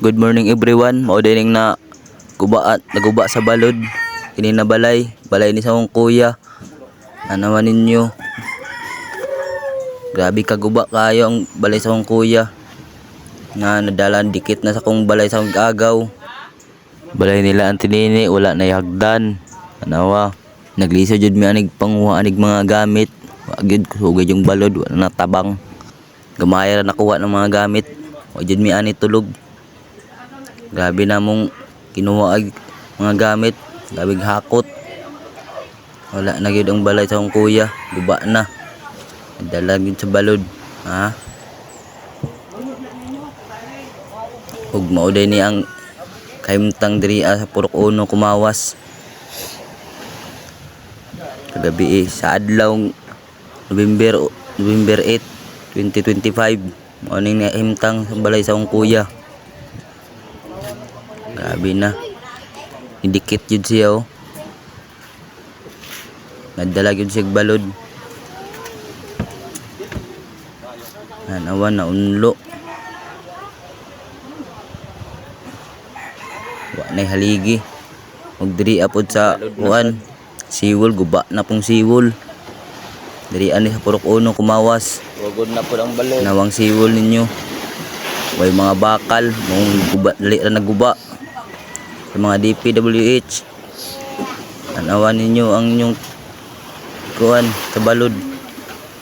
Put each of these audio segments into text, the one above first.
Good morning everyone. Mao dining na naguba sa balod. Kini na balay ni sa akong kuya. Anawan ninyo. Grabe kaguba kayo ang balay sa akong kuya. Nga nadalan dikit na sa akong balay sa akong agaw. Balay nila ang tinini, wala na hagdan. Anawa, nagliso jud mi anig panguha anig mga gamit. Wa gyud sugay yung balod, wala na tabang. Gamaya ra nakuha ng mga gamit. Wa jud mi ani tulog. Grabe na mong kinuha ag mga gamit, grabe hakot. Wala na gyud ang balay sa akong kuya, guba na. Dala gyud sa balod, ha? Ug mao day ni ang kahimtang diri sa Purok Uno Kumawas. Kagabi sa adlaw November 8, 2025. Mao ning nahimtang sa balay sa akong kuya. Grabe na. Idikit yun siya, oh. Nadala yun siya balod. Nanawan na unlo. Wa na'y haligi. Huwag diri apod sa kuan. Siwol, guba na pong siwol. Diri ani sa Purok Uno Kumawas. Wagod na po ang balod. Nawang siwol ninyo. Way mga bakal. Mong guba, dali ra naguba. Sa mga DPWH, anawan ninyo ang inyong kuan sa balod.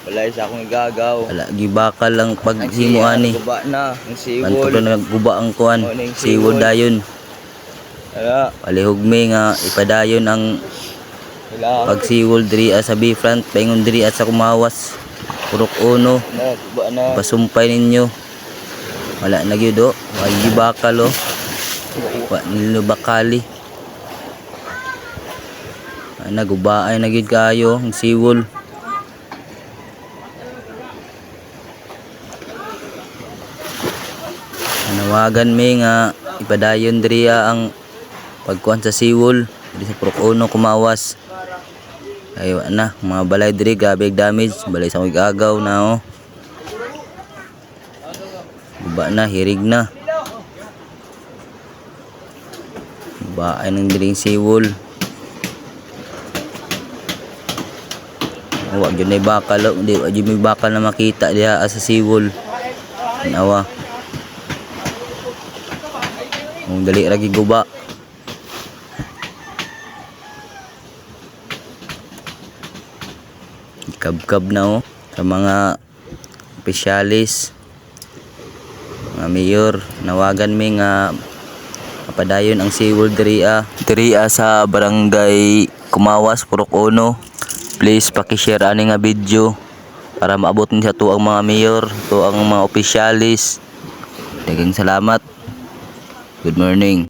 Balay sa akong igagaw. Wala gibakal lang paghimo ani. Guba na ang siwol. Manto na nagguba ang kuan. Siwol dayon. Ala, Palihugmi nga ipadayon ang pagsiwol diri sa B-front, paingon diri sa Kumawas. Purok Uno. guba na. Pasumpay ninyo. Wala na gyud, oh. Wa gibakal, oh. Wa nilo bakali. Nagubaay na gid kayo ang siwol. Nawagan mi nga ipadayon diri ang pagkuan sa siwol diri sa Purok Uno Kumawas. Ayo na mga balay diri gabi damage, balay sa agaw na, oh. Guba na, hirig na. Baay ng diring siwol. Wag yun ay bakal, hindi wag yun may bakal na makita diha sa siwol. Nawa. Kung dali ra giguba. Kab-kab na, oh. Sa mga opisyalis, mga mayor, nawagan mi nga padayon ang siwol diri sa barangay Kumawas, Purok Uno. Please paki-share ani nga video para maabot ni sa tuang mga mayor, tuang mga opisyalis. Daghang salamat. Good morning.